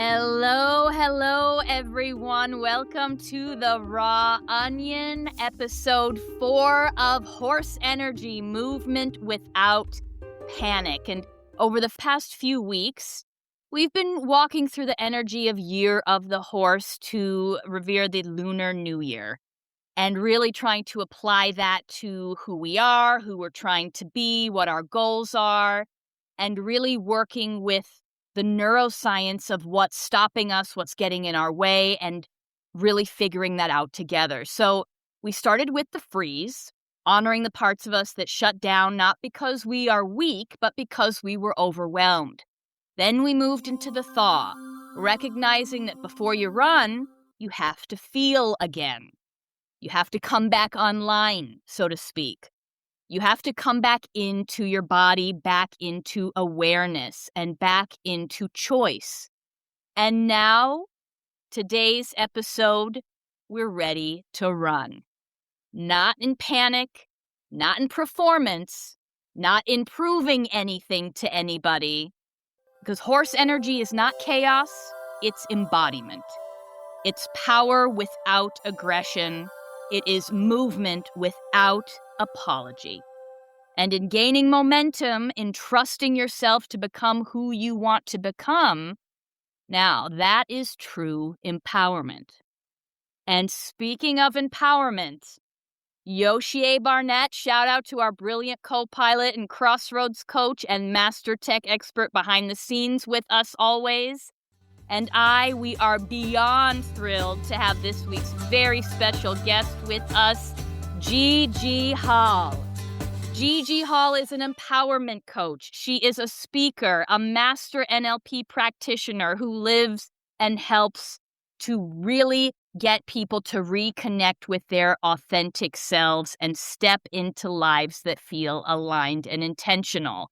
Hello, everyone. Welcome to the Raw Onion, episode 4 of Horse Energy Movement Without Panic. And over the past few weeks, we've been walking through the energy of Year of the Horse to revere the Lunar New Year and really trying to apply that to who we are, who we're trying to be, what our goals are, and really working with the neuroscience of what's stopping us, what's getting in our way, and really figuring that out together. So we started with the freeze, honoring the parts of us that shut down, not because we are weak, but because we were overwhelmed. Then we moved into the thaw, recognizing that before you run, you have to feel again. You have to come back online, so to speak. You have to come back into your body, back into awareness, and back into choice. And now, today's episode, we're ready to run. Not in panic, not in performance, not in proving anything to anybody. Because horse energy is not chaos, it's embodiment. It's power without aggression. It is movement without apology. And in gaining momentum, in trusting yourself to become who you want to become, now that is true empowerment. And speaking of empowerment, Yoshie Barnett, shout out to our brilliant co-pilot and crossroads coach and master tech expert behind the scenes with us always. And we are beyond thrilled to have this week's very special guest with us, Gigi Hall. Gigi Hall is an empowerment coach. She is a speaker, a master NLP practitioner who lives and helps to really get people to reconnect with their authentic selves and step into lives that feel aligned and intentional.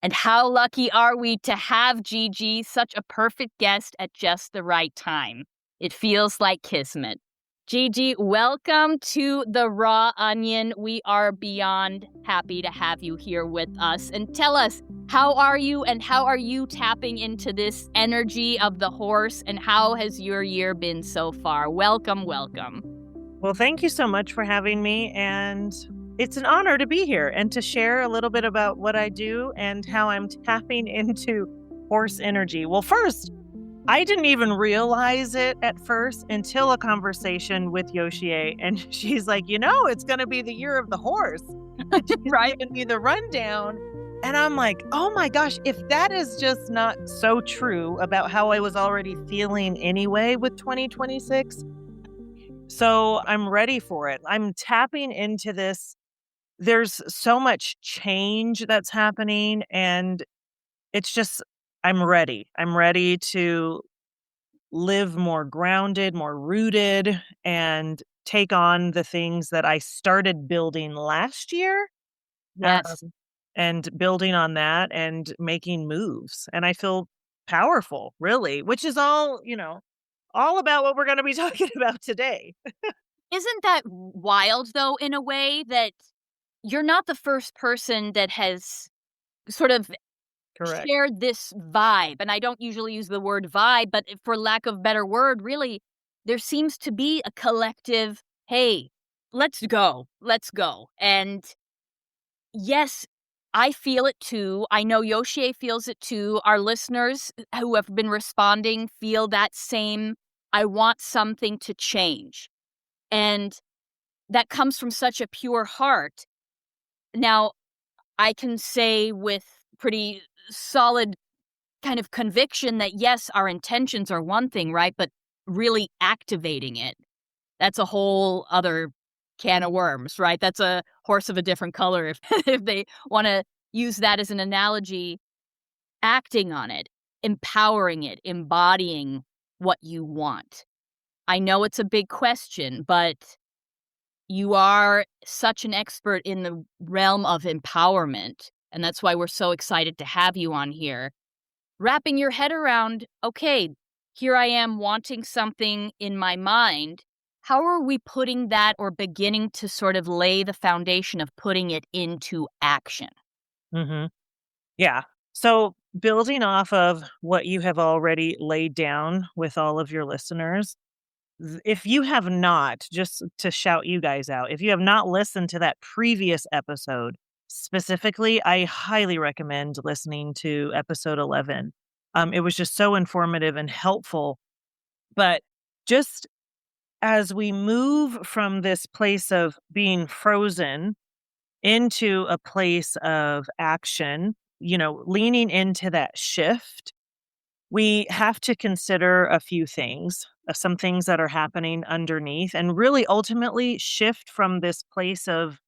And how lucky are we to have Gigi, such a perfect guest at just the right time. It feels like kismet. Gigi, welcome to the Raw Onion. We are beyond happy to have you here with us. And tell us, how are you and how are you tapping into this energy of the horse and how has your year been so far? Welcome. Well, thank you so much for having me. And it's an honor to be here and to share a little bit about what I do and how I'm tapping into horse energy. Well, first, I didn't even realize it at first until a conversation with Yoshie. And she's like, it's going to be the year of the horse. She's Right. giving me the rundown. And I'm like, oh my gosh, if that is just not so true about how I was already feeling anyway with 2026. So I'm ready for it. I'm tapping into this. There's so much change that's happening and it's just, I'm ready. I'm ready to live more grounded, more rooted, and take on the things that I started building last year. Yes. And building on that and making moves. And I feel powerful, really, which is all about what we're going to be talking about today. Isn't that wild, though, in a way that you're not the first person that has sort of Correct. shared this vibe? And I don't usually use the word vibe, but for lack of a better word, really, there seems to be a collective, hey, let's go. And yes, I feel it too. I know Yoshie feels it too. Our listeners who have been responding feel that same, I want something to change. And that comes from such a pure heart. Now, I can say with pretty solid kind of conviction that yes, our intentions are one thing, right? But really activating it, that's a whole other can of worms, right? That's a horse of a different color if they want to use that as an analogy. Acting on it, empowering it, embodying what you want. I know it's a big question, but you are such an expert in the realm of empowerment, and that's why we're so excited to have you on here. Wrapping your head around, okay, here I am wanting something in my mind. How are we putting that or beginning to sort of lay the foundation of putting it into action? Mm-hmm. Yeah. So building off of what you have already laid down with all of your listeners, if you have not, just to shout you guys out, if you have not listened to that previous episode specifically, I highly recommend listening to episode 11. It was just so informative and helpful. But just as we move from this place of being frozen into a place of action, leaning into that shift, we have to consider a few things, some things that are happening underneath, and really ultimately shift from this place of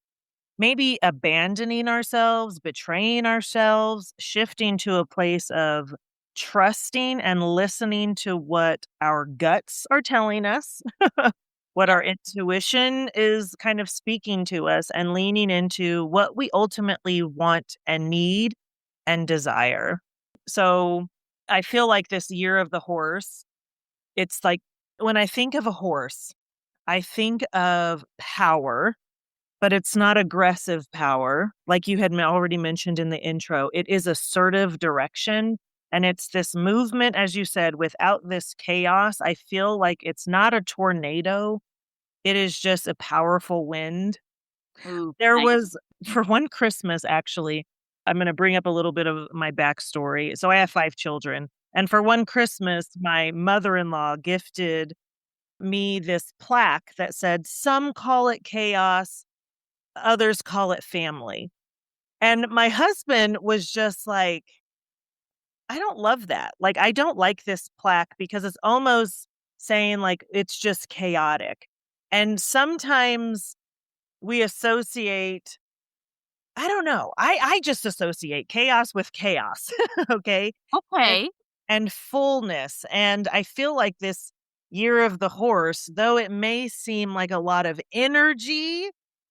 maybe abandoning ourselves, betraying ourselves, shifting to a place of trusting and listening to what our guts are telling us, what our intuition is kind of speaking to us, and leaning into what we ultimately want and need and desire. So I feel like this year of the horse, it's like when I think of a horse, I think of power, but it's not aggressive power. Like you had already mentioned in the intro, it is assertive direction. And it's this movement, as you said, without this chaos. I feel like it's not a tornado. It is just a powerful wind. Ooh, There nice. was, for one Christmas, actually, I'm going to bring up a little bit of my backstory. So I have 5 children. And for one Christmas, my mother in law gifted me this plaque that said, "Some call it chaos, others call it family." And my husband was just like, "I don't love that. Like, I don't like this plaque because it's almost saying like it's just chaotic." And sometimes we associate, I don't know. I just associate chaos with chaos, okay? And Okay. and fullness, and I feel like this year of the horse, though it may seem like a lot of energy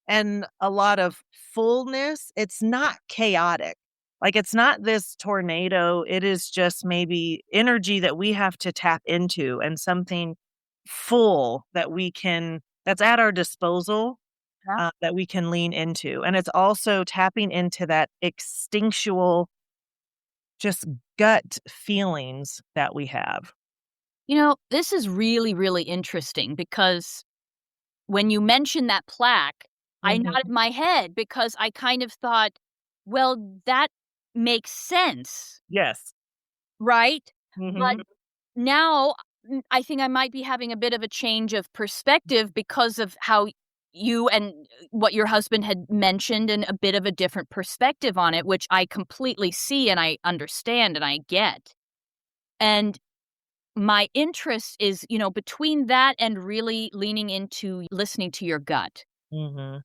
and a lot of fullness, it's not chaotic. Like, it's not this tornado, it is just maybe energy that we have to tap into and something full that's at our disposal, Yeah. that we can lean into. And it's also tapping into that instinctual, just gut feelings that we have. This is really, really interesting because when you mentioned that plaque, I nodded Mhm. my head because I kind of thought, well, that makes sense, Yes. right? But Mhm. now I think I might be having a bit of a change of perspective because of how you and what your husband had mentioned, and a bit of a different perspective on it, which I completely see and I understand and I get. And my interest is, between that and really leaning into listening to your gut. Mhm.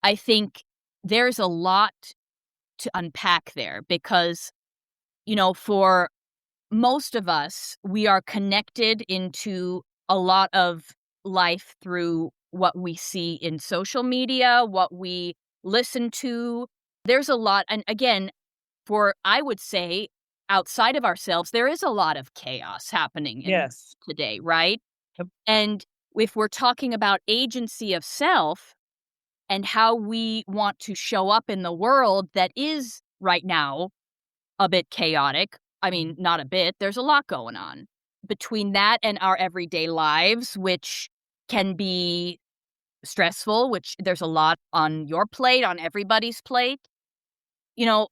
I think there's a lot to unpack there because, for most of us, we are connected into a lot of life through what we see in social media, what we listen to. There's a lot. And again, I would say, outside of ourselves, there is a lot of chaos happening in Yes. today, right? Yep. And if we're talking about agency of self and how we want to show up in the world that is right now a bit chaotic, I mean, Mhm. not a bit, there's a lot going on. Between that and our everyday lives, which can be stressful, which there's a lot on your plate, on everybody's plate, you know,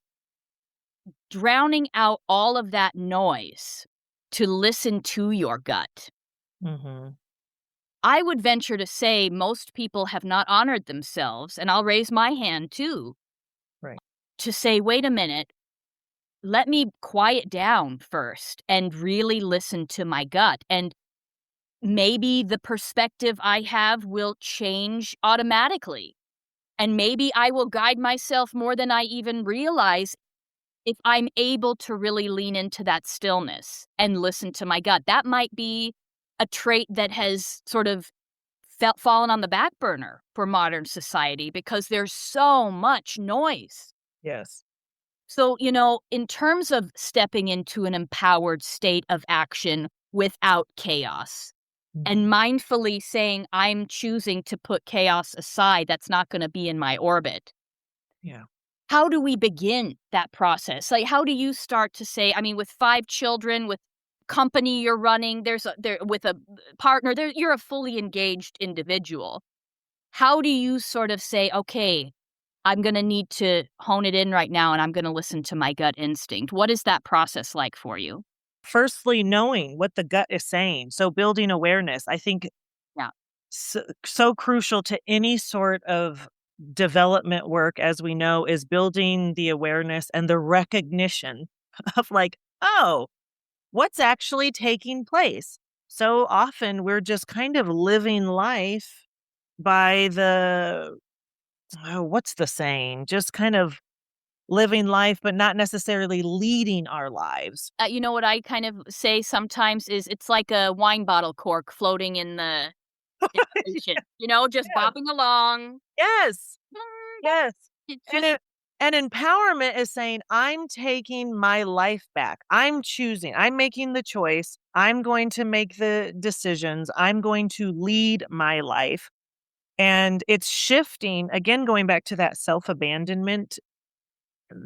drowning out all of that noise to listen to your gut. Mhm. I would venture to say most people have not honored themselves, and I'll raise my hand too, Right. to say, wait a minute, let me quiet down first and really listen to my gut. And maybe the perspective I have will change automatically. And maybe I will guide myself more than I even realize if I'm able to really lean into that stillness and listen to my gut. That might be a trait that has sort of fallen on the back burner for modern society because there's so much noise. Yes. So, in terms of stepping into an empowered state of action without chaos and Mhm. mindfully saying, I'm choosing to put chaos aside, that's not going to be in my orbit. Yeah. how do we begin that process? Like, how do you start to say, I mean, with 5 children, with company you're running, there with a partner, you're a fully engaged individual. How do you sort of say, okay, I'm going to need to hone it in right now and I'm going to listen to my gut instinct? What is that process like for you? Firstly, knowing what the gut is saying. So building awareness, I think Yeah. so crucial to any sort of development work, as we know, is building the awareness and the recognition of like, oh, what's actually taking place. So often we're just kind of living life by the, oh, what's the saying? Just kind of living life, but not necessarily leading our lives. You know what I kind of say sometimes is it's like a wine bottle cork floating in the ocean, just Yes. bobbing along. Yes. Yes. It's And just, empowerment is saying, I'm taking my life back. I'm choosing. I'm making the choice. I'm going to make the decisions. I'm going to lead my life. And it's shifting, again, going back to that self abandonment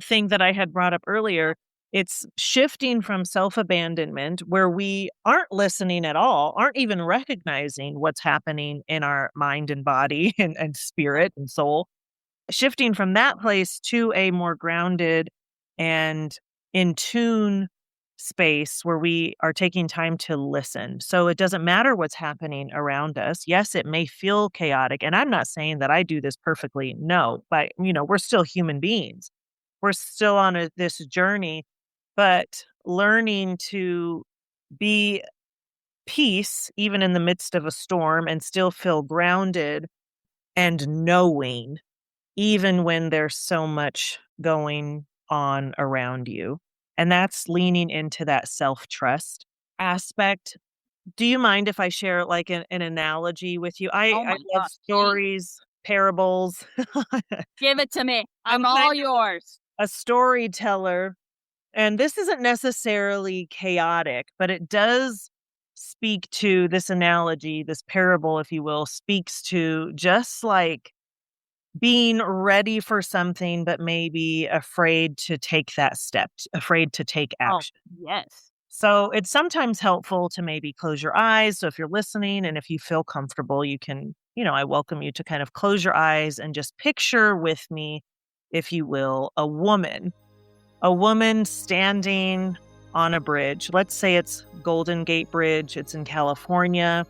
thing that I had brought up earlier. It's shifting from self abandonment, where we aren't listening at all, aren't even recognizing what's happening in our mind and body and spirit and soul, shifting from that place to a more grounded and in tune space where we are taking time to listen. So it doesn't matter what's happening around us. Yes, it may feel chaotic. And I'm not saying that I do this perfectly. No, but we're still human beings. We're still on this journey, but learning to be peace even in the midst of a storm and still feel grounded and knowing even when there's so much going on around you. And that's leaning into that self-trust aspect. Do you mind if I share like an analogy with you? I oh I my love gosh, please stories, parables. give it to me. I'm I'm all kind yours. of a storyteller, and this isn't necessarily chaotic, but it does speak to this analogy, this parable, if you will, speaks to just like being ready for something, but maybe afraid to take that step, afraid to take Oh, action. yes. So it's sometimes helpful to maybe close your eyes. So if you're listening and if you feel comfortable, you can, I welcome you to kind of close your eyes and just picture with me, if you will, a woman standing on a bridge. Let's say it's Golden Gate Bridge. It's in California.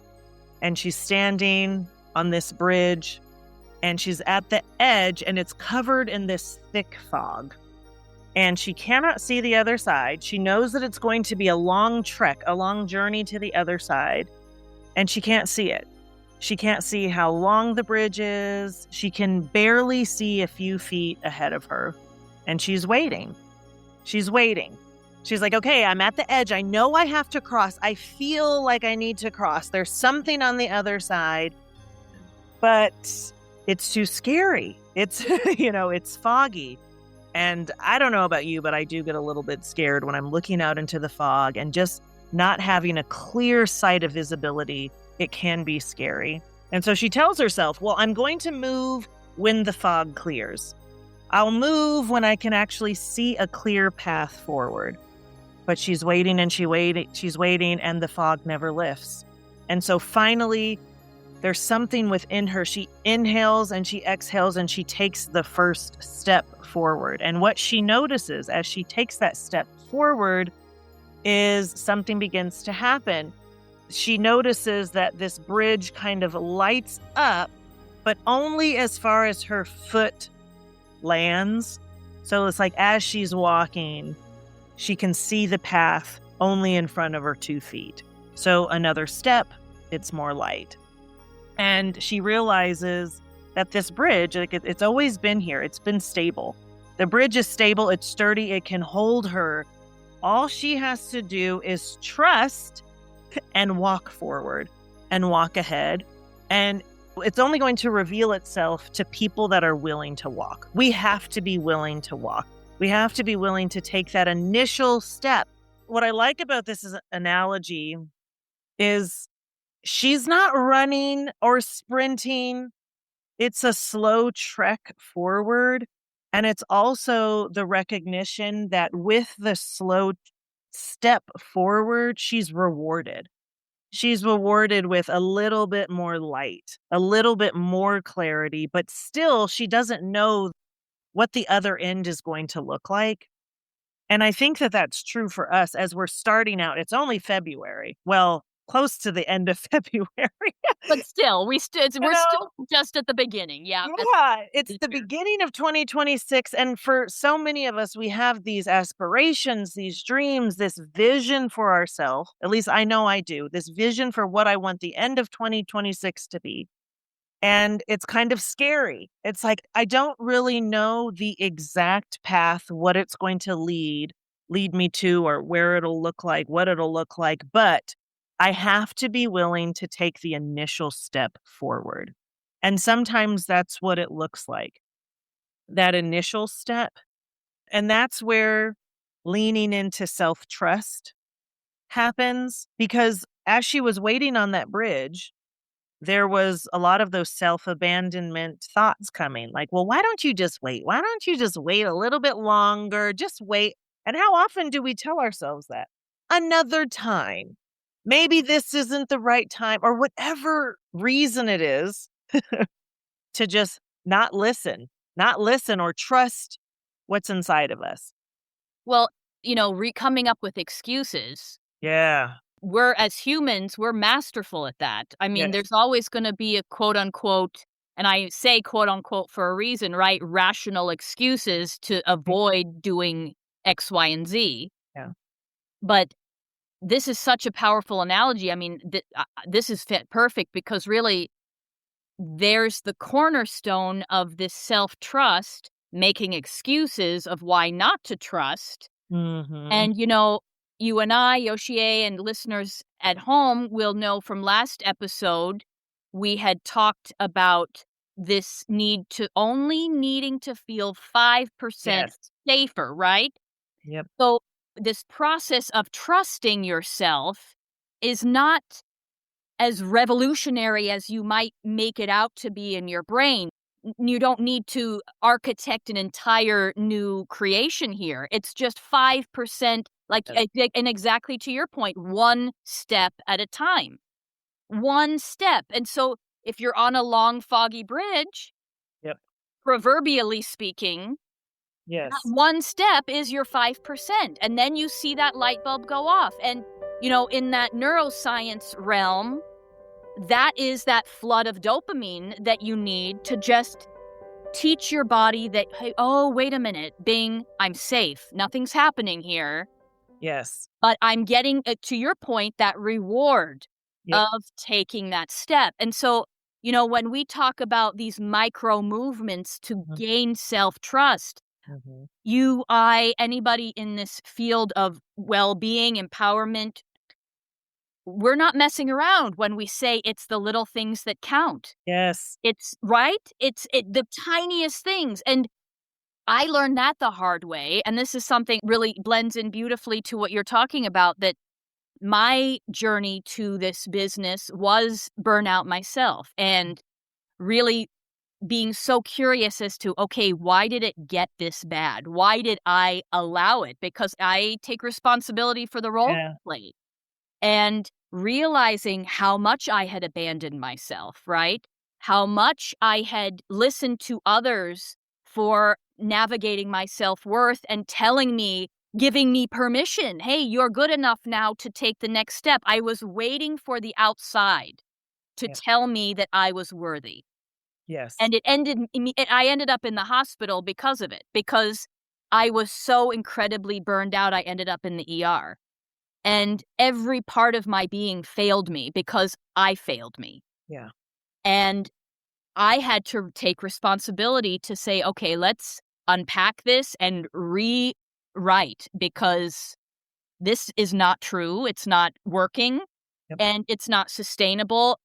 And she's standing on this bridge and she's at the edge and it's covered in this thick fog. And she cannot see the other side. She knows that it's going to be a long trek, a long journey to the other side, and she can't see it. She can't see how long the bridge is. She can barely see a few feet ahead of her, and she's waiting. She's waiting. She's like, okay, I'm at the edge. I know I have to cross. I feel like I need to cross. There's something on the other side, but it's too scary. It's, it's foggy. And I don't know about you, but I do get a little bit scared when I'm looking out into the fog and just not having a clear sight of visibility. It can be scary. And so she tells herself, well, I'm going to move when the fog clears. I'll move when I can actually see a clear path forward. But she's waiting and she's waiting, and the fog never lifts. And so finally, there's something within her. She inhales and she exhales and she takes the first step forward. And what she notices as she takes that step forward is something begins to happen. She notices that this bridge kind of lights up, but only as far as her foot lands. So it's like as she's walking, she can see the path only in front of her 2 feet. So another step, it's more light. And she realizes that this bridge, like it's always been here. It's been stable. The bridge is stable. It's sturdy. It can hold her. All she has to do is trust and walk forward and walk ahead. And it's only going to reveal itself to people that are willing to walk. We have to be willing to walk. We have to be willing to take that initial step. What I like about this analogy is she's not running or sprinting. It's a slow trek forward. And it's also the recognition that with the slow step forward, she's rewarded. She's rewarded with a little bit more light, a little bit more clarity, but still she doesn't know what the other end is going to look like. And I think that that's true for us as we're starting out. It's only February. Well, close to the end of February. But still, You we're know? still just at the beginning. Yeah, that's Yeah, it's the the year. beginning of 2026, and for so many of us, we have these aspirations, these dreams, this vision for ourselves. At least I know I do. This vision for what I want the end of 2026 to be. And it's kind of scary. It's like I don't really know the exact path, what it's going to lead me to, or where it'll look like, what it'll look like, but I have to be willing to take the initial step forward. And sometimes that's what it looks like, that initial step. And that's where leaning into self-trust happens, because as she was waiting on that bridge, there was a lot of those self-abandonment thoughts coming, like, "Well, why don't you just wait? Why don't you just wait a little bit longer? Just wait." And how often do we tell ourselves that? Another time. Maybe this isn't the right time, or whatever reason it is to just not listen or trust what's inside of us. Well, coming up with excuses. Yeah. We're as humans, we're masterful at that. I mean, Yes. there's always gonna be a quote unquote, and I say quote unquote for a reason, right? Rational excuses to Mm. avoid doing X, Y, and Z. Yeah. But this is such a powerful analogy. I mean, this is fit perfect because really there's the cornerstone of this self-trust, making excuses of why not to trust. Mhm. And, you and I, Yoshie, and listeners at home will know from last episode, we had talked about this needing to feel 5% Yes. safer, right? Yep. So, this process of trusting yourself is not as revolutionary as you might make it out to be in your brain. You don't need to architect an entire new creation here. It's just 5%, Yes. and exactly to your point, one step at a time. One step. And so if you're on a long, foggy bridge, Yep. proverbially speaking, that Yes. one step is your 5%. And then you see that light bulb go off. And, in that neuroscience realm, that is that flood of dopamine that you need to just teach your body that, hey, oh, wait a minute, Bing, I'm safe. Nothing's happening here. Yes. But I'm getting, to your point, that reward Yep. of taking that step. And so, when we talk about these micro movements to Mhm. gain self trust, Mhm. anybody in this field of well being, empowerment, we're not messing around when we say it's the little things that count. Yes. It's right? The tiniest things, and I learned that the hard way, and this is something really blends in beautifully to what you're talking about, that my journey to this business was burnout myself, and really being so curious as to, okay, why did it get this bad? Why did I allow it? Because I take responsibility for the role Yeah. I played. And realizing how much I had abandoned myself, right? How much I had listened to others for navigating my self-worth and giving me permission. Hey, you're good enough now to take the next step. I was waiting for the outside to Yep. tell me that I was worthy. Yes. And I ended up in the hospital because of it, because I was so incredibly burned out. I ended up in the ER. And every part of my being failed me because I failed me. Yeah. And I had to take responsibility to say, okay, let's unpack this and rewrite, because this is not true. It's not working Yep. and it's not sustainable.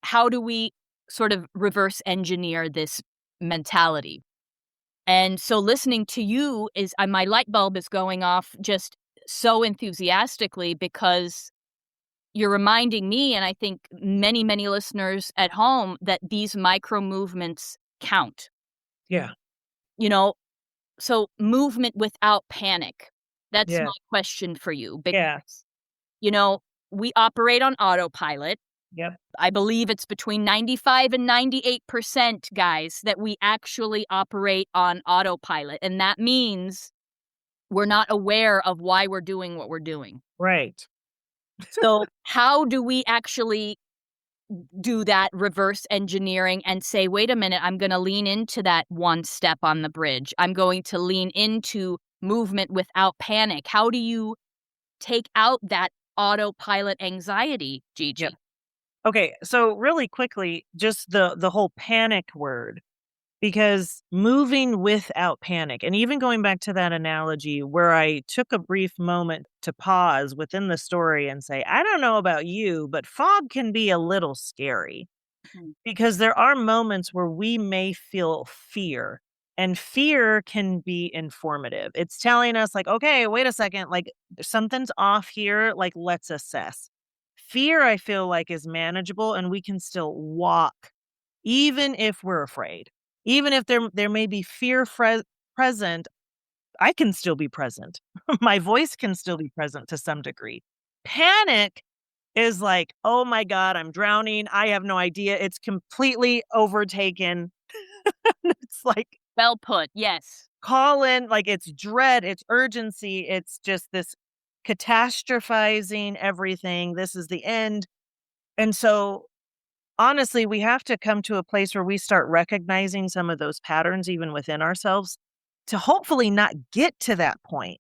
How do we sort of reverse engineer this mentality? And so listening to you is my light bulb is going off just so enthusiastically, because you're reminding me, and I think many, many listeners at home, that these micro movements count. Yeah. You know, So movement without panic. That's my Yeah. question for you Yeah. because, you know, we operate on autopilot. Yep. I believe it's between 95 and 98%, guys, that we actually operate on autopilot. And that means we're not aware of why we're doing what we're doing. Right. So, how do we actually do that reverse engineering and say, wait a minute, I'm going to lean into that one step on the bridge? I'm going to lean into movement without panic. How do you take out that autopilot anxiety, Yep. Gigi? Okay, so really quickly, just the whole panic word, because moving without panic, and even going back to that analogy where I took a brief moment to pause within the story and say, I don't know about you, but fog can be a little scary. Mhm. Because there are moments where we may feel fear, and fear can be informative. It's telling us, like, okay, wait a second, like something's off here, like, let's assess. Fear, I feel like, is manageable and we can still walk, even if we're afraid. Even if there may be fear present, I can still be present. My voice can still be present to some degree. Panic is like, "Oh my god, I'm drowning. I have no idea. It's completely overtaken." It's like, Well put. Yes. call in, like, it's dread, it's urgency, it's just this catastrophizing everything. This is the end. And so, honestly, we have to come to a place where we start recognizing some of those patterns even within ourselves to hopefully not get to that point.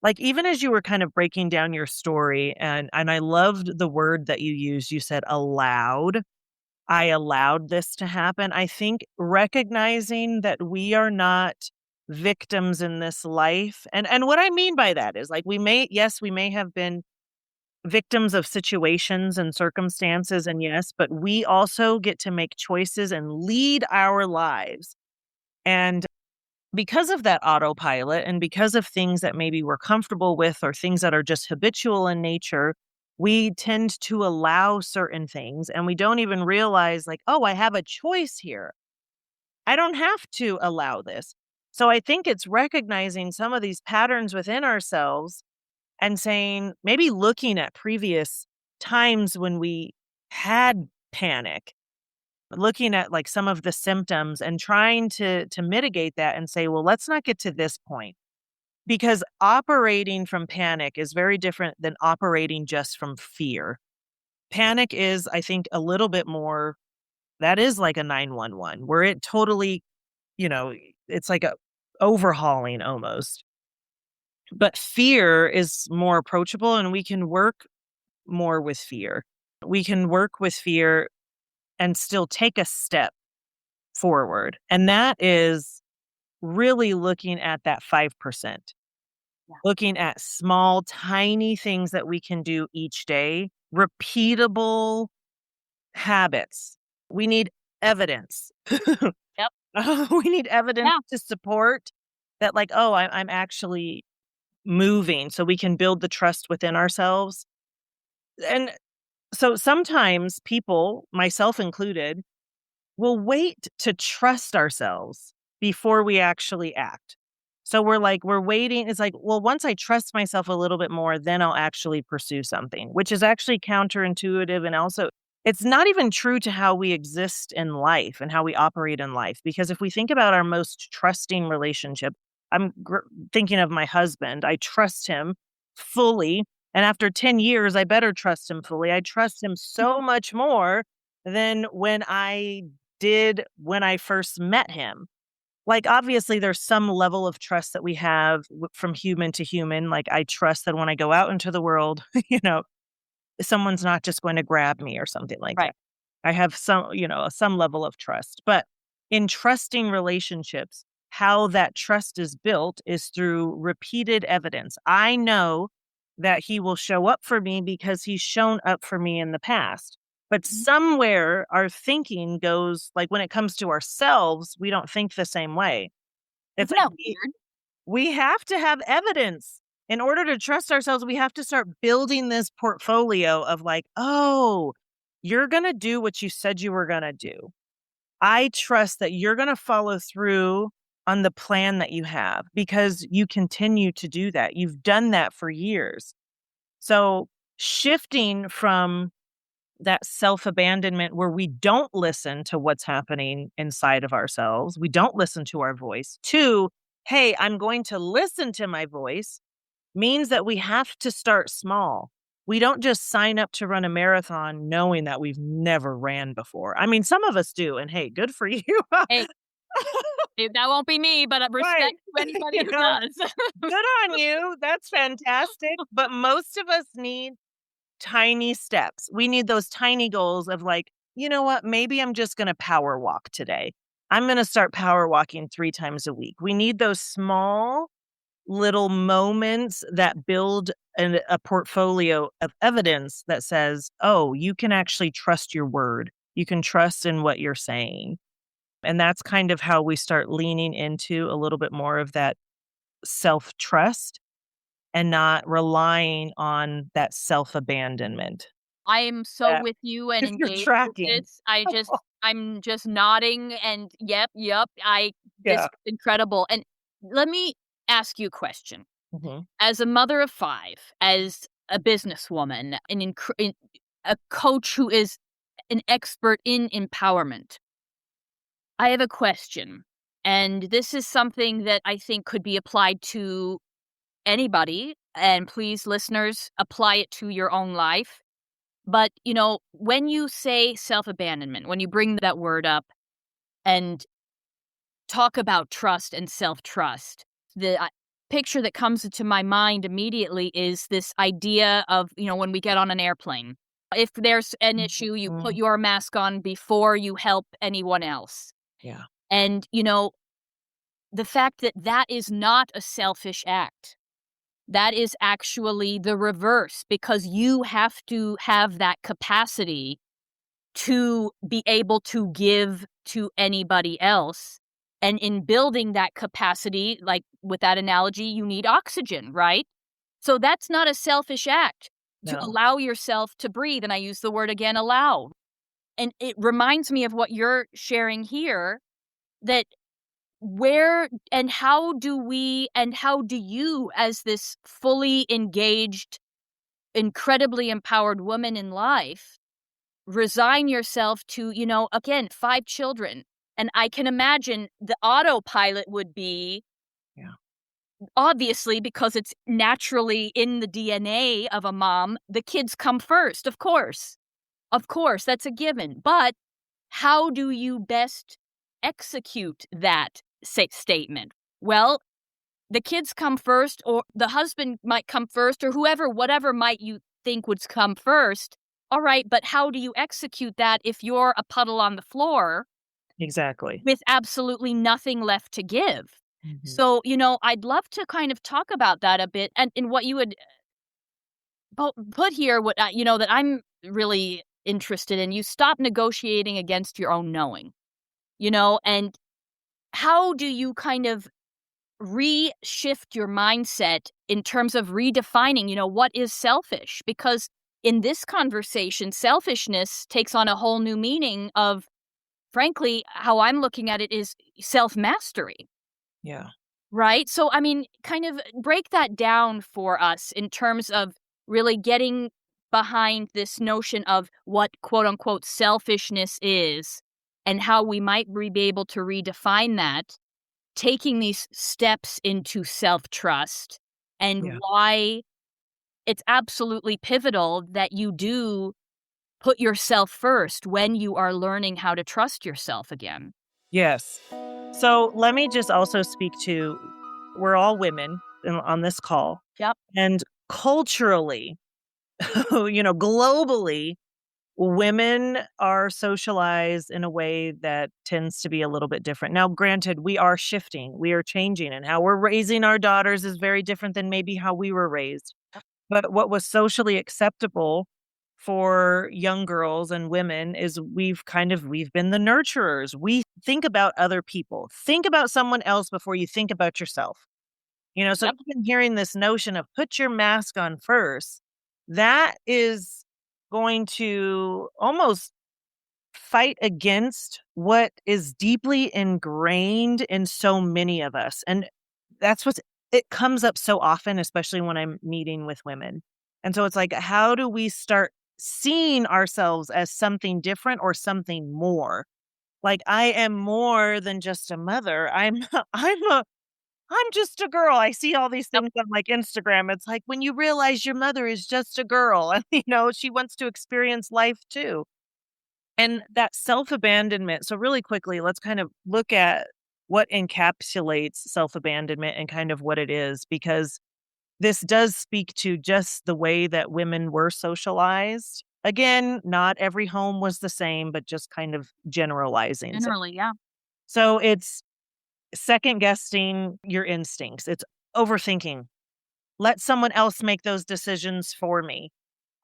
Like, even as you were kind of breaking down your story, and I loved the word that you used, you said allowed. I allowed this to happen. I think recognizing that we are not victims in this life. And what I mean by that is, like, we may have been victims of situations and circumstances, and yes, but we also get to make choices and lead our lives. And because of that autopilot and because of things that maybe we're comfortable with or things that are just habitual in nature, we tend to allow certain things and we don't even realize, like, oh, I have a choice here. I don't have to allow this. So I think it's recognizing some of these patterns within ourselves and saying, maybe looking at previous times when we had panic, looking at, like, some of the symptoms and trying to mitigate that and say, well, let's not get to this point, because operating from panic is very different than operating just from fear. Panic is, I think, a little bit more, that is like a 911 where it totally, you know, it's like a overhauling almost. But fear is more approachable and we can work more with fear. We can work with fear and still take a step forward. And that is really looking at that 5%, Yeah. looking at small, tiny things that we can do each day, repeatable habits. We need evidence. Yep. We need evidence Yeah. to support that, like, oh, I'm actually moving so we can build the trust within ourselves. And so sometimes people, myself included, we'll wait to trust ourselves before we actually act. So we're waiting. It's like, well, once I trust myself a little bit more, then I'll actually pursue something, which is actually counterintuitive. And also, it's not even true to how we exist in life and how we operate in life. Because if we think about our most trusting relationship, thinking of my husband. I trust him fully. And after 10 years, I better trust him fully. I trust him so much more than when I did when I first met him. Like, obviously, there's some level of trust that we have from human to human. Like, I trust that when I go out into the world, someone's not just going to grab me or something like Right. that. I have some level of trust. But in trusting relationships, how that trust is built is through repeated evidence. I know that he will show up for me because he's shown up for me in the past. But Mhm. somewhere our thinking goes, like, when it comes to ourselves, we don't think the same way. It's Isn't like that weird? we have to have evidence. In order to trust ourselves, we have to start building this portfolio of, like, oh, you're going to do what you said you were going to do. I trust that you're going to follow through on the plan that you have because you continue to do that. You've done that for years. So shifting from that self-abandonment where we don't listen to what's happening inside of ourselves, we don't listen to our voice, to, hey, I'm going to listen to my voice, means that we have to start small. We don't just sign up to run a marathon knowing that we've never ran before. I mean, some of us do, and hey, good for you. Hey, that won't be me, but Right. respect to anybody You who know, does. good on you. That's fantastic. But most of us need tiny steps. We need those tiny goals of like, you know what? Maybe I'm just going to power walk today. I'm going to start power walking 3 times a week. We need those small little moments that build a portfolio of evidence that says, oh, you can actually trust your word. You can trust in what you're saying. And that's kind of how we start leaning into a little bit more of that self trust and not relying on that self abandonment. I am so with you and If you're engaged with tracking. this. I'm just nodding and yep. This Yeah. is incredible. And let me ask you a question. Mhm. As a mother of 5, as a businesswoman, a coach who is an expert in empowerment, I have a question. And this is something that I think could be applied to anybody. And please, listeners, apply it to your own life. But, when you say self-abandonment, when you bring that word up and talk about trust and self-trust, the picture that comes into my mind immediately is this idea of, when we get on an airplane. If there's an issue, you put Mhm. your mask on before you help anyone else. Yeah. And, the fact that that is not a selfish act. That is actually the reverse because you have to have that capacity to be able to give to anybody else. And in building that capacity, like with that analogy, you need oxygen, right? So that's not a selfish act to No. allow yourself to breathe. And I use the word again, allow. And it reminds me of what you're sharing here that where and how do you, as this fully engaged, incredibly empowered woman in life, resign yourself to, again, 5 children. And I can imagine the autopilot would be, Yeah. obviously, because it's naturally in the DNA of a mom, the kids come first, of course. Of course, that's a given. But how do you best execute that statement? Well, the kids come first, or the husband might come first, or whatever might you think would come first. All right, but how do you execute that if you're a puddle on the floor Exactly. with absolutely nothing left to give? Mhm. So, I'd love to kind of talk about that a bit and in what you would put here, that I'm really interested in. You stop negotiating against your own knowing, and how do you kind of reshift your mindset in terms of redefining, what is selfish? Because in this conversation, selfishness takes on a whole new meaning of, frankly, how I'm looking at it is self-mastery, Yeah. right? So, I mean, kind of break that down for us in terms of really getting behind this notion of what quote unquote selfishness is and how we might be able to redefine that, taking these steps into self-trust, and Yeah. why it's absolutely pivotal that you do put yourself first when you are learning how to trust yourself again. Yes. So let me just also speak to, we're all women on this call, Yep. and culturally, globally, women are socialized in a way that tends to be a little bit different. Now, granted, we are shifting, we are changing, and how we're raising our daughters is very different than maybe how we were raised. But what was socially acceptable for young girls and women is we've been the nurturers. We think about other people. Think about someone else before you think about yourself. So Yep. even hearing this notion of put your mask on first, that is going to almost fight against what is deeply ingrained in so many of us. And that's what's it comes up so often, especially when I'm meeting with women. And so it's like, how do we start seeing ourselves as something different or something more? Like, I am more than just a mother. I'm just a girl. I see all these Yep. things on like Instagram. It's like when you realize your mother is just a girl and she wants to experience life too. And that self-abandonment. So really quickly, let's kind of look at what encapsulates self-abandonment and kind of what it is, because this does speak to just the way that women were socialized. Again, not every home was the same, but just kind of generalizing. Generally, yeah. So it's second guessing your instincts. It's overthinking. Let someone else make those decisions for me.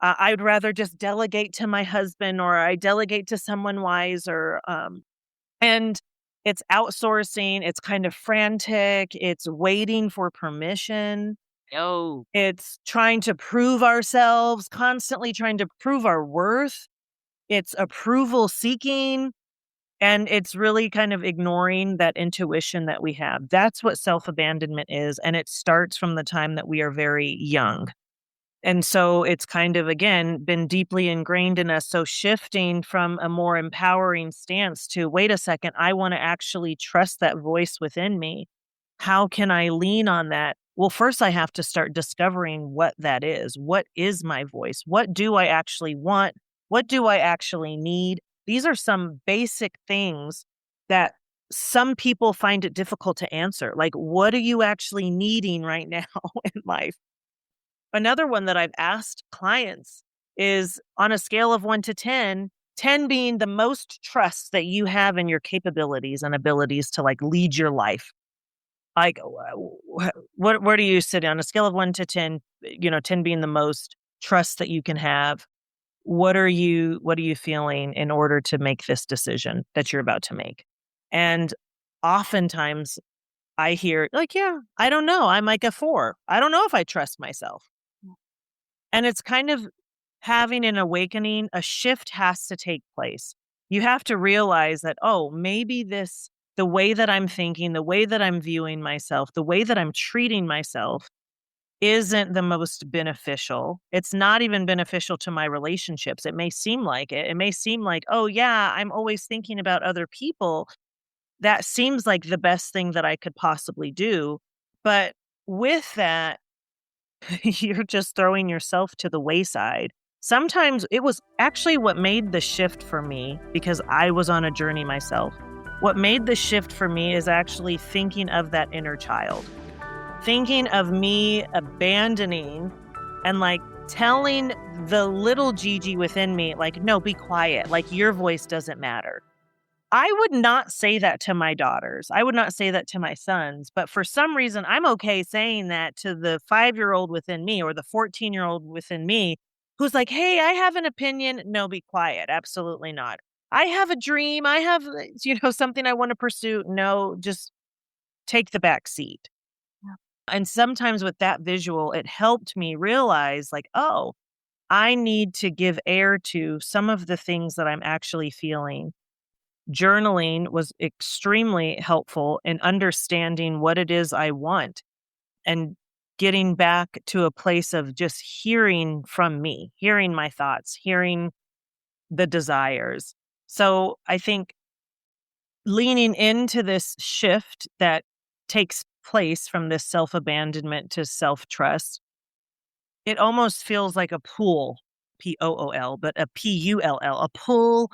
I'd rather just delegate to my husband, or I delegate to someone wiser. And it's outsourcing. It's kind of frantic. It's waiting for permission. Oh, It's trying to prove ourselves, constantly trying to prove our worth. It's approval seeking. And it's really kind of ignoring that intuition that we have. That's what self abandonment is. And it starts from the time that we are very young. And so it's kind of, again, been deeply ingrained in us. So shifting from a more empowering stance to, wait a second, I want to actually trust that voice within me. How can I lean on that? Well, first, I have to start discovering what that is. What is my voice? What do I actually want? What do I actually need? These are some basic things that some people find it difficult to answer. Like, what are you actually needing right now in life? Another one that I've asked clients is, on a scale of 1 to 10, 10 being the most trust that you have in your capabilities and abilities to like lead your life. Like, what where do you sit on a scale of 1 to 10, 10 being the most trust that you can have? What are you feeling in order to make this decision that you're about to make? And oftentimes I hear like, yeah, I don't know. I'm like a 4. I don't know if I trust myself. And it's kind of having an awakening. A shift has to take place. You have to realize that, oh, maybe the way that I'm thinking, the way that I'm viewing myself, the way that I'm treating myself isn't the most beneficial. It's not even beneficial to my relationships. It may seem like it. It may seem like, oh, yeah, I'm always thinking about other people. That seems like the best thing that I could possibly do. But with that, you're just throwing yourself to the wayside. Sometimes it was actually what made the shift for me, because I was on a journey myself. What made the shift for me is actually thinking of that inner child, thinking of me abandoning and like telling the little Gigi within me, like, no, be quiet. Like, your voice doesn't matter. I would not say that to my daughters. I would not say that to my sons. But for some reason, I'm okay saying that to the 5-year-old within me or the 14-year-old within me who's like, hey, I have an opinion. No, be quiet. Absolutely not. I have a dream. I have, something I want to pursue. No, just take the back seat. yeah. And sometimes with that visual, it helped me realize, like, oh, I need to give air to some of the things that I'm actually feeling. Journaling was extremely helpful in understanding what it is I want and getting back to a place of just hearing from me, hearing my thoughts, hearing the desires. So I think leaning into this shift that takes place from this self abandonment to self trust, it almost feels like a pull, POOL, but a PULL, a pull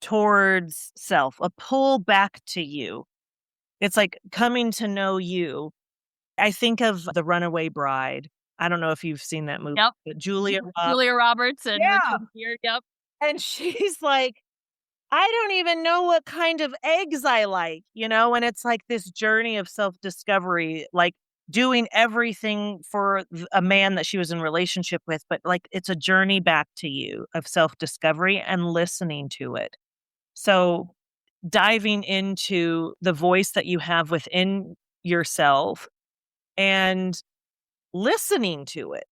towards self, a pull back to you. It's like coming to know you. I think of The Runaway Bride. I don't know if you've seen that movie, Yep. but Julia Julia Roberts and yeah, Richard Gere. Yep. and she's like, "I don't even know what kind of eggs I like," and it's like this journey of self-discovery, like doing everything for a man that she was in relationship with, but like it's a journey back to you of self-discovery and listening to it. So diving into the voice that you have within yourself and listening to it.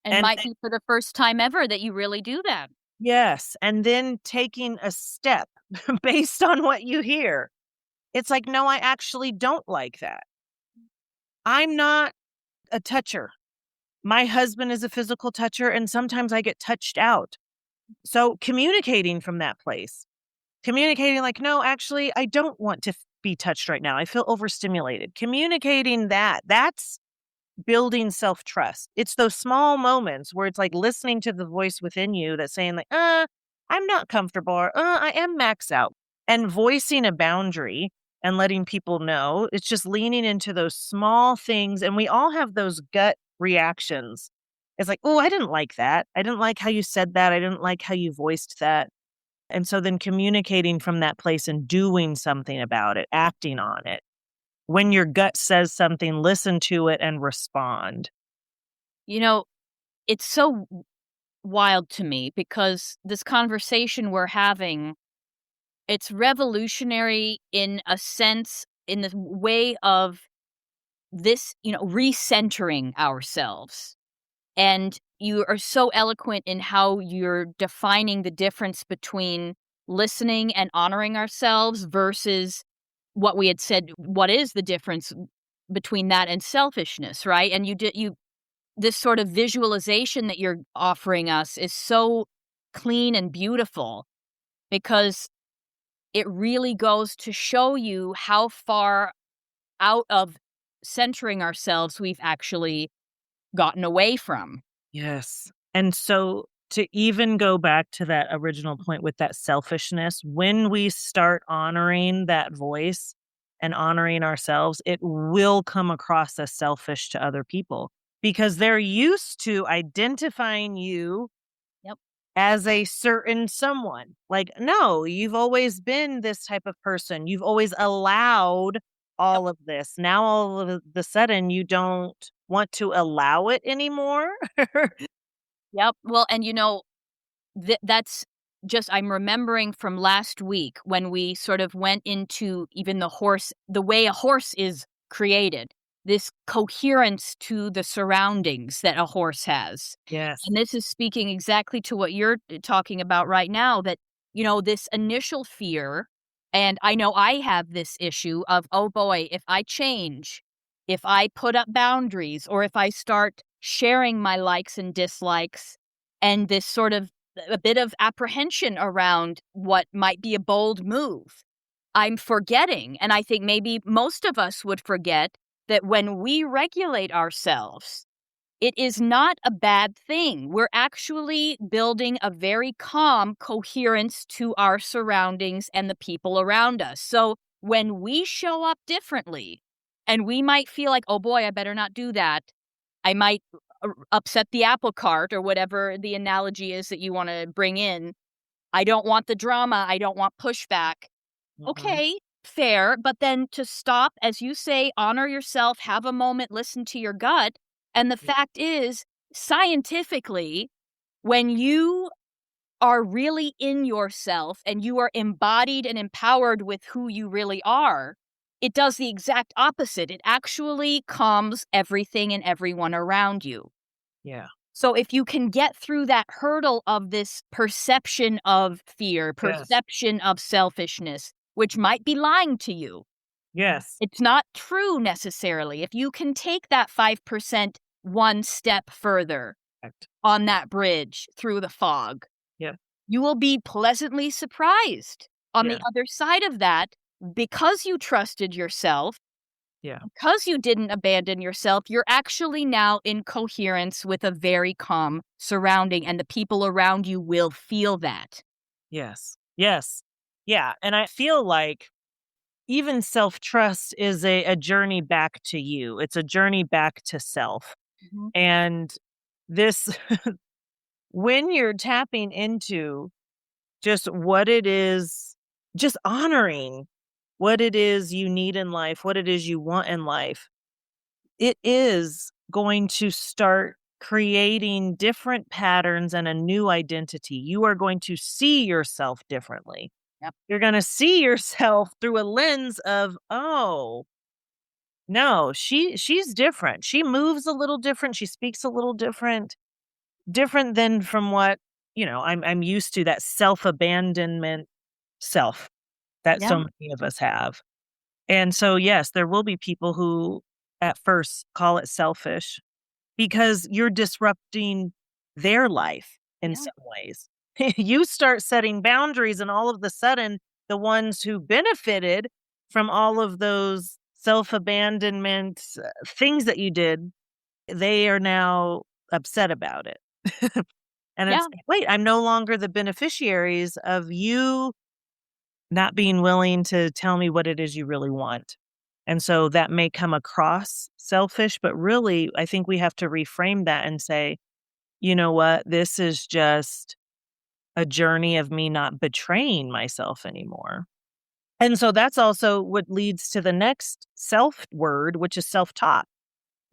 And And might be for the first time ever that you really do that. Yes. And then taking a step based on what you hear. It's like, no, I actually don't like that. I'm not a toucher. My husband is a physical toucher, and sometimes I get touched out. So communicating from that place, communicating like, no, actually, I don't want to be touched right now. I feel overstimulated. Communicating that's building self-trust. It's those small moments where it's like listening to the voice within you that's saying like, I'm not comfortable, or I am max out. And voicing a boundary and letting people know. It's just leaning into those small things. And we all have those gut reactions. It's like, oh, I didn't like that. I didn't like how you said that. I didn't like how you voiced that. And so then communicating from that place and doing something about it, acting on it. When your gut says something, listen to it and respond. You know, it's so wild to me because this conversation we're having, it's revolutionary in a sense, in the way of this, recentering ourselves. And you are so eloquent in how you're defining the difference between listening and honoring ourselves versus what we had said. What is the difference between that and selfishness, right? And you this sort of visualization that you're offering us is so clean and beautiful because it really goes to show you how far out of centering ourselves we've actually gotten away from. Yes. And so to even go back to that original point with that selfishness, when we start honoring that voice and honoring ourselves, it will come across as selfish to other people because they're used to identifying you Yep. as a certain someone. Like, no, you've always been this type of person. You've always allowed Yep. all of this. Now, all of the sudden, you don't want to allow it anymore. Yep. Well, and that's just I'm remembering from last week when we sort of went into even the way a horse is created, this coherence to the surroundings that a horse has. Yes. And this is speaking exactly to what you're talking about right now, that, this initial fear, and I know I have this issue of, oh boy, if I change, if I put up boundaries, or if I start sharing my likes and dislikes, and this sort of a bit of apprehension around what might be a bold move. I'm forgetting, and I think maybe most of us would forget that when we regulate ourselves, it is not a bad thing. We're actually building a very calm coherence to our surroundings and the people around us. So when we show up differently, and we might feel like, oh boy, I better not do that. I might upset the apple cart or whatever the analogy is that you want to bring in. I don't want the drama. I don't want pushback. Mhm. Okay, fair. But then to stop, as you say, honor yourself, have a moment, listen to your gut. And the Yeah. fact is, scientifically, when you are really in yourself and you are embodied and empowered with who you really are, it does the exact opposite. It actually calms everything and everyone around you. Yeah. So if you can get through that hurdle of this perception of fear, Yes. perception of selfishness, which might be lying to you, Yes. it's not true necessarily. If you can take that 5% one step further Correct. on that bridge through the fog, Yeah. you will be pleasantly surprised on the Yeah. other side of that because you trusted yourself. Yeah. Because you didn't abandon yourself, you're actually now in coherence with a very calm surrounding, and the people around you will feel that. Yes. Yes. Yeah. And I feel like even self-trust is a journey back to you. It's a journey back to self. Mhm. And this when you're tapping into just what it is, just honoring what it is you need in life, what it is you want in life, it is going to start creating different patterns and a new identity. You are going to see yourself differently. Yep. You're going to see yourself through a lens of, oh, no, she's different. She moves a little different. She speaks a little different, different than from what I'm used to that self-abandonment self that Yeah. so many of us have. And so, yes, there will be people who at first call it selfish because you're disrupting their life in Yeah. some ways. You start setting boundaries, and all of the sudden, the ones who benefited from all of those self abandonment things that you did, they are now upset about it. And it's Yeah. like, wait, I'm no longer the beneficiaries of you not being willing to tell me what it is you really want. And so that may come across selfish, but really, I think we have to reframe that and say, you know what? This is just a journey of me not betraying myself anymore. And so that's also what leads to the next self word, which is self talk.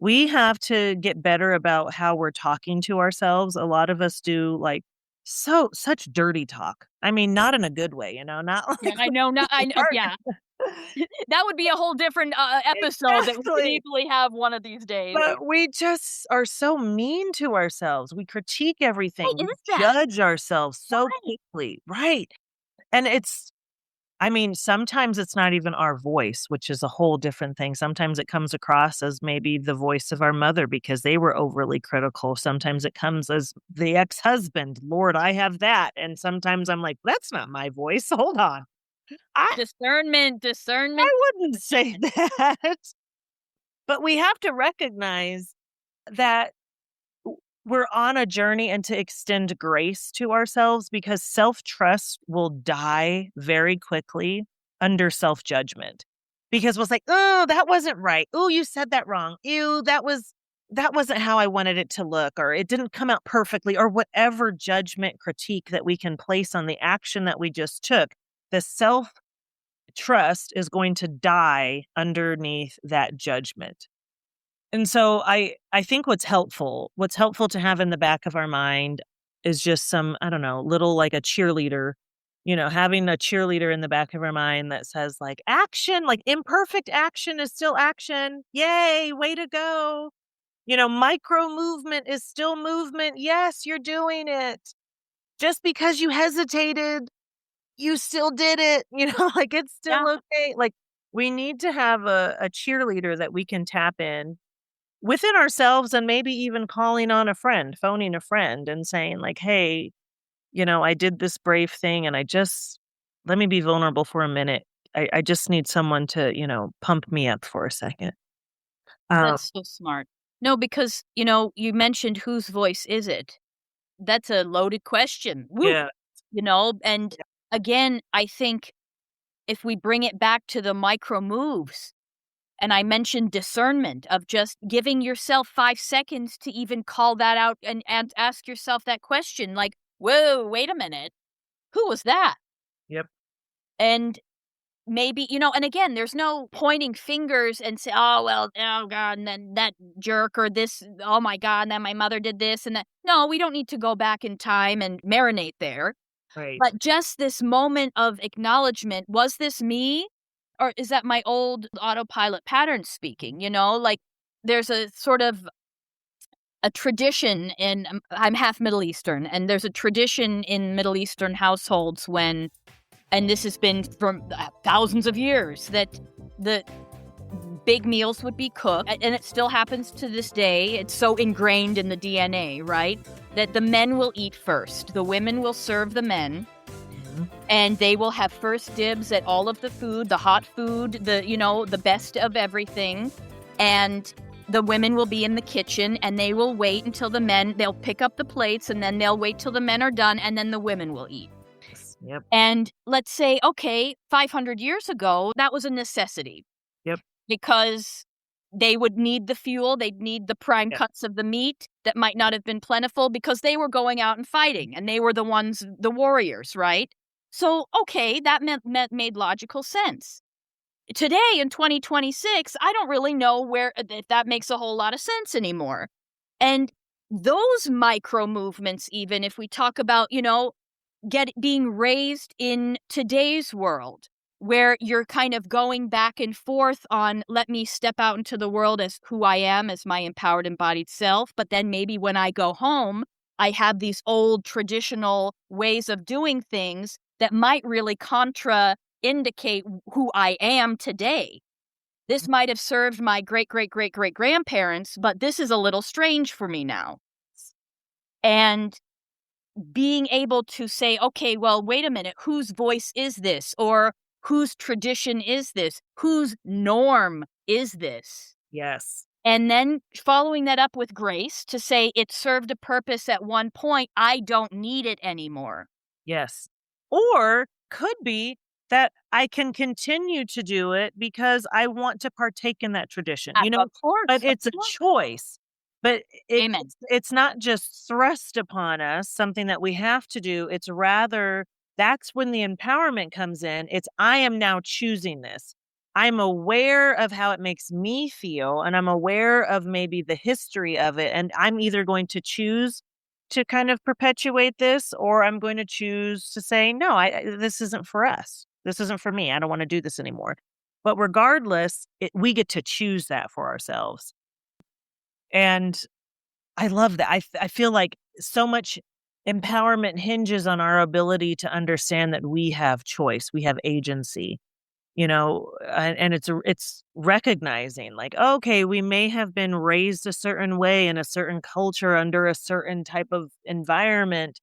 We have to get better about how we're talking to ourselves. A lot of us do like such dirty talk. I mean, not in a good way, not Yeah, like I know, not I know, yeah. That would be a whole different, episode that we could exactly. easily have one of these days. But we just are so mean to ourselves. We critique Why everything. We is that? judge ourselves so Why? quickly, right? And sometimes it's not even our voice, which is a whole different thing. Sometimes it comes across as maybe the voice of our mother because they were overly critical. Sometimes it comes as the ex-husband. Lord, I have that. And sometimes I'm like, that's not my voice. Hold on. I Discernment, I discernment. wouldn't say that. But we have to recognize that we're on a journey and to extend grace to ourselves because self-trust will die very quickly under self-judgment. Because we'll say, "Oh, that wasn't right. Oh, you said that wrong. Ew, that wasn't how I wanted it to look, or it didn't come out perfectly," or whatever judgment critique that we can place on the action that we just took. The self-trust is going to die underneath that judgment. And so I think what's helpful to have in the back of our mind is just some, I don't know, little like a cheerleader, having a cheerleader in the back of our mind that says like action, like imperfect action is still action. Yay, way to go. Micro movement is still movement. Yes, you're doing it. Just because you hesitated, you still did it. Like it's Yeah. still okay. Like we need to have a cheerleader that we can tap in within ourselves and maybe even calling on a friend, phoning a friend and saying like, "Hey, I did this brave thing and let me be vulnerable for a minute. I just need someone to, pump me up for a second." Um, That's so smart. No, because, you mentioned whose voice is it? That's a loaded question. Woo! yeah, And again, I think if we bring it back to the micro moves, and I mentioned discernment of just giving yourself 5 seconds to even call that out and ask yourself that question like, "Whoa, wait a minute. Who was that?" yep, And maybe, and again, there's no pointing fingers and say, "Oh, well, oh god, and then that jerk or this, oh my god, and then my mother did this and that." No, we don't need to go back in time and marinate there. right, But just this moment of acknowledgement, was this me? Or is that my old autopilot pattern speaking? Like there's a sort of a tradition in, I'm half Middle Eastern, and there's a tradition in Middle Eastern households when, and this has been from thousands of years, that the big meals would be cooked, and it still happens to this day. It's so ingrained in the DNA, right? That the men will eat first, the women will serve the men, mhm, and they will have first dibs at all of the food, the hot food, the best of everything. And the women will be in the kitchen and they will wait until they'll pick up the plates and then they'll wait till the men are done and then the women will eat. yep, And let's say, okay, 500 years ago, that was a necessity yep, because they would need the fuel, they'd need the prime yeah, cuts of the meat that might not have been plentiful because they were going out and fighting and they were the warriors, right? So, okay, that made logical sense. Today in 2026, I don't really know if that makes a whole lot of sense anymore. And those micro movements, even if we talk about, being raised in today's world, where you're kind of going back and forth on, let me step out into the world as who I am, as my empowered embodied self. But then maybe when I go home, I have these old traditional ways of doing things that might really indicate who I am today. This might have served my great, great, great, great grandparents, but this is a little strange for me now. And being able to say, okay, well, wait a minute, whose voice is this? Or whose tradition is this? Whose norm is this? Yes. And then following that up with grace to say it served a purpose at one point, I don't need it anymore. Yes. Or could be that I can continue to do it because I want to partake in that tradition, Of course. but it's a choice. But Amen. it's not just thrust upon us, something that we have to do. It's rather that's when the empowerment comes in. It's I am now choosing this. I'm aware of how it makes me feel, and I'm aware of maybe the history of it. And I'm either going to choose to kind of perpetuate this, or I'm going to choose to say, no, this isn't for us. This isn't for me. I don't want to do this anymore. But regardless, we get to choose that for ourselves. And I love that. I feel like so much empowerment hinges on our ability to understand that we have choice, we have agency, and it's recognizing like, okay, we may have been raised a certain way in a certain culture under a certain type of environment,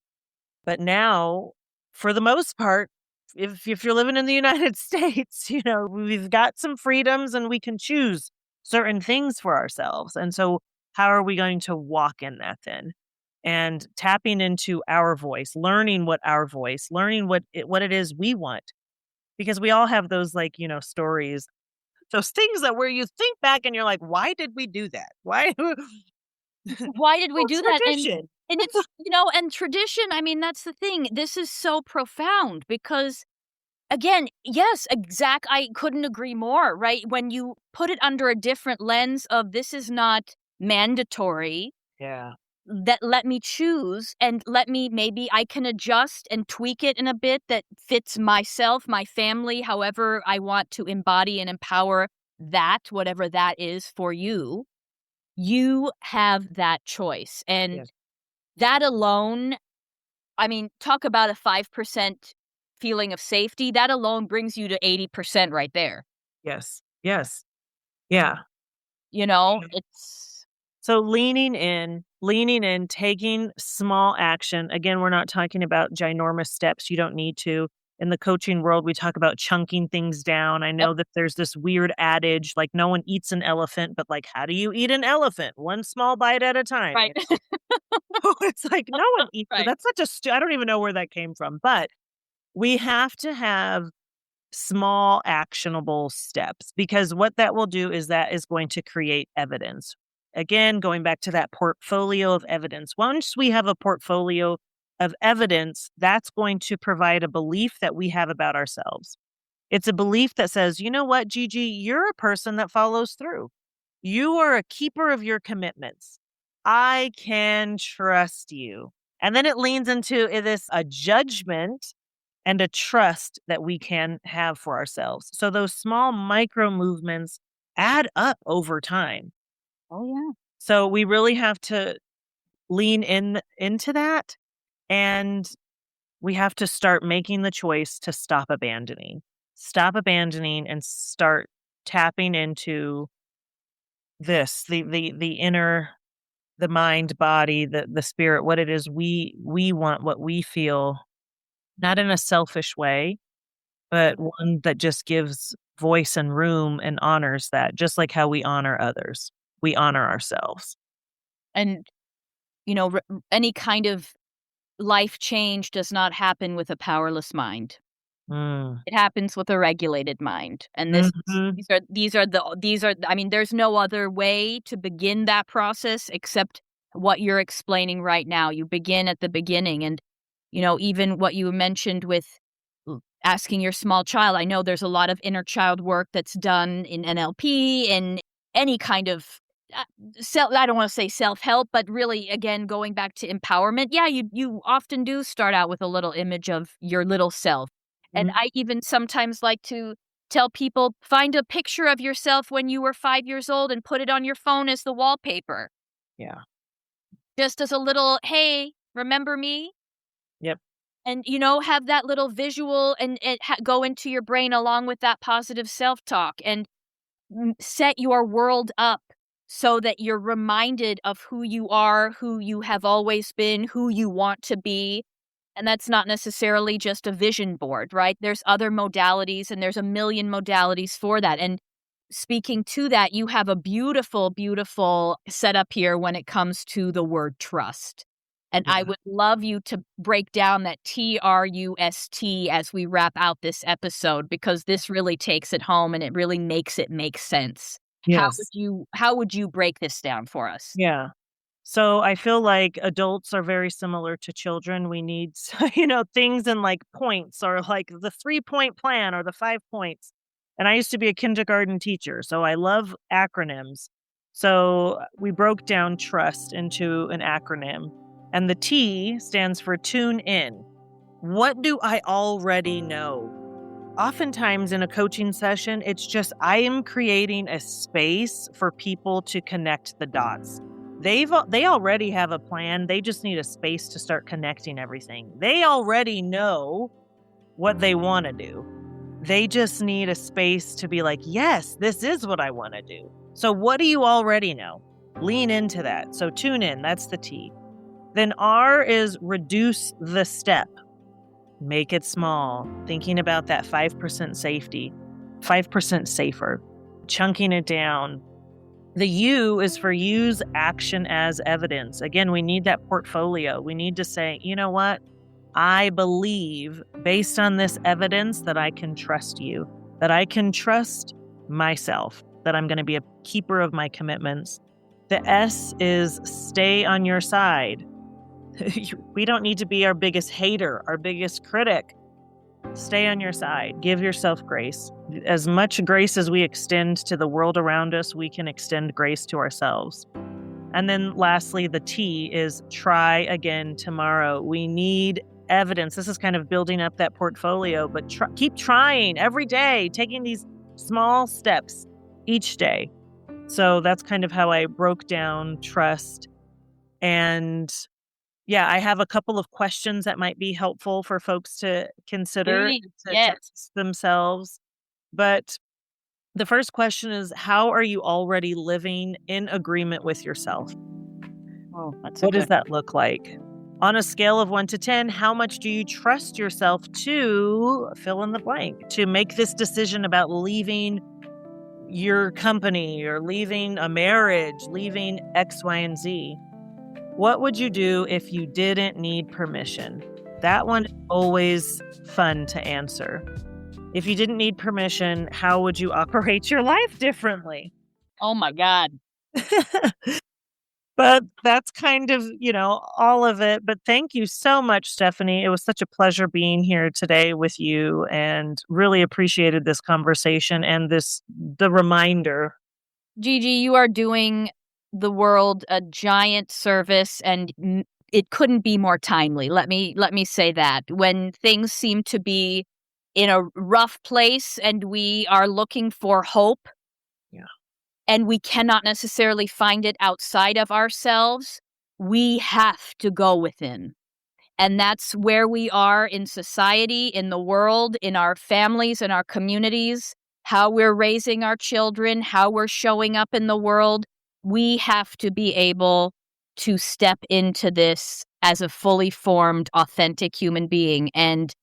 but now, for the most part, if you're living in the United States, we've got some freedoms and we can choose certain things for ourselves. And so how are we going to walk in that then? And tapping into our voice, learning what it is we want, because we all have those stories, those things that where you think back and you're like, why did we do that? Why? Why did we do that? Tradition. And it's, and tradition, I mean, that's the thing. This is so profound because, again, yes, I couldn't agree more, right? When you put it under a different lens of this is not mandatory, Yeah. that let me choose and maybe I can adjust and tweak it in a bit that fits myself, my family, however I want to embody and empower that, whatever that is for you. You have that choice. And Yes. that alone, I mean, talk about a 5% feeling of safety. That alone brings you to 80% right there. Yes. Yes. Yeah. It's So leaning in, taking small action. Again, we're not talking about ginormous steps. You don't need to. In the coaching world, we talk about chunking things down. I know that there's this weird adage, like no one eats an elephant, but like, how do you eat an elephant? One small bite at a time. right. It's like no one eats. Right. That's such I don't even know where that came from, but we have to have small actionable steps, because what that will do is that is going to create evidence. Again, going back to that portfolio of evidence. Once we have a portfolio of evidence, that's going to provide a belief that we have about ourselves. It's a belief that says, you know what, Gigi, you're a person that follows through. You are a keeper of your commitments. I can trust you. And then it leans into a judgment and a trust that we can have for ourselves. So those small micro movements add up over time. Oh, yeah. So we really have to lean into that, and we have to start making the choice to stop abandoning and start tapping into the inner, the mind, body, the spirit, what it is we want, what we feel, not in a selfish way, but one that just gives voice and room and honors that, just like how we honor others, we honor ourselves. And, any kind of life change does not happen with a powerless mind. Mm. It happens with a regulated mind. And Mhm. I mean, there's no other way to begin that process except what you're explaining right now. You begin at the beginning. And, even what you mentioned with asking your small child, I know there's a lot of inner child work that's done in NLP and any kind of I don't want to say self-help, but really, again, going back to empowerment. Yeah, you often do start out with a little image of your little self. And Mhm. I even sometimes like to tell people, find a picture of yourself when you were 5 years old and put it on your phone as the wallpaper. Yeah. Just as a little, hey, Remember me? Yep. And, have that little visual and go into your brain along with that positive self-talk and set your world up so that you're reminded of who you are, who you have always been, who you want to be. And that's not necessarily just a vision board, right? There's other modalities and there's a million modalities for that. And speaking to that, you have a beautiful, beautiful setup here when it comes to the word trust. And I Yeah. would love you to break down that trust as we wrap out this episode, because this really takes it home and it really makes it make sense. Yes. How would you break this down for us? Yeah. So I feel like adults are very similar to children. We need, things in like points or like the 3-point plan or the 5 points. And I used to be a kindergarten teacher, so I love acronyms. So we broke down trust into an acronym, and the T stands for tune in. What do I already know? Oftentimes in a coaching session, it's just I am creating a space for people to connect the dots. They already have a plan. They just need a space to start connecting everything. They already know what they want to do. They just need a space to be like, yes, this is what I want to do. So what do you already know? Lean into that. So tune in. That's the T. Then R is reduce the step. Make it small. Thinking about that 5% safety, 5% safer, chunking it down. The U is for use action as evidence. Again, we need that portfolio. We need to say, you know what? I believe based on this evidence that I can trust you, that I can trust myself, that I'm going to be a keeper of my commitments. The S is stay on your side. We don't need to be our biggest hater, our biggest critic. Stay on your side. Give yourself grace. As much grace as we extend to the world around us, we can extend grace to ourselves. And then lastly, the T is try again tomorrow. We need evidence. This is kind of building up that portfolio, but keep trying every day, taking these small steps each day. So that's kind of how I broke down trust. And yeah, I have a couple of questions that might be helpful for folks to consider Please, to yes. test themselves. But the first question is, how are you already living in agreement with yourself? Oh, that's What does that look like? On a scale of 1 to 10, how much do you trust yourself to fill in the blank, to make this decision about leaving your company or leaving a marriage, leaving X, Y, and Z? What would you do if you didn't need permission? That one is always fun to answer. If you didn't need permission, how would you operate your life differently? Oh my God. But that's kind of, all of it. But thank you so much, Stephanie. It was such a pleasure being here today with you and really appreciated this conversation and the reminder. Gigi, you are doing the world a giant service, and it couldn't be more timely. Let me say that. When things seem to be in a rough place and we are looking for hope, Yeah. and we cannot necessarily find it outside of ourselves, we have to go within. And that's where we are in society, in the world, in our families, in our communities, how we're raising our children, how we're showing up in the world. We have to be able to step into this as a fully formed, authentic human being. And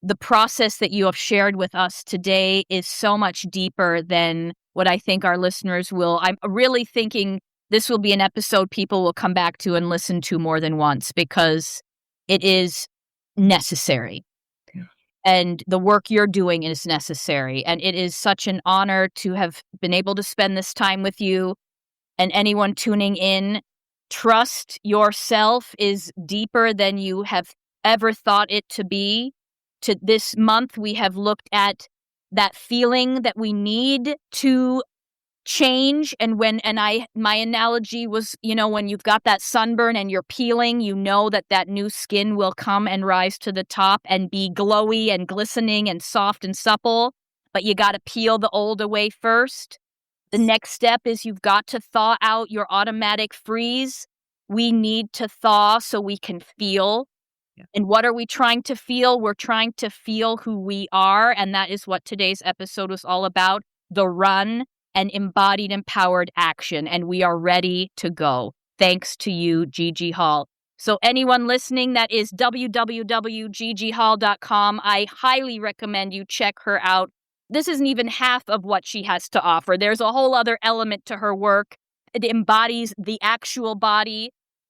the process that you have shared with us today is so much deeper than what I think our listeners will. I'm really thinking this will be an episode people will come back to and listen to more than once, because it is necessary. Yeah. And the work you're doing is necessary. And it is such an honor to have been able to spend this time with you. And anyone tuning in, trust yourself is deeper than you have ever thought it to be. To this month, we have looked at that feeling that we need to change. And my analogy was, when you've got that sunburn and you're peeling, that new skin will come and rise to the top and be glowy and glistening and soft and supple, but you got to peel the old away first. The next step is you've got to thaw out your automatic freeze we need to thaw so we can feel. Yeah. And what are we trying to feel? We're trying to feel who we are. And that is what today's episode was all about, the run and embodied empowered action. And we are ready to go. Thanks to you, Gigi Hall. So anyone listening, that is www.gigihall.com. I highly recommend you check her out. This isn't even half of what she has to offer. There's a whole other element to her work. It embodies the actual body.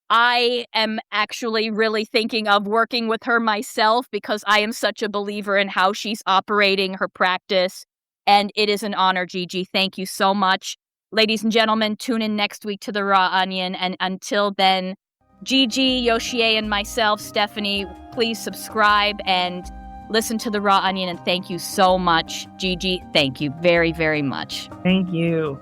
I am actually really thinking of working with her myself because I am such a believer in how she's operating her practice. And it is an honor, Gigi. Thank you so much. Ladies and gentlemen, tune in next week to The Raw Onion. And until then, Gigi, Yoshie, and myself, Stephanie, please subscribe and listen to The Raw Onion. And thank you so much, Gigi. Thank you very, very much. Thank you.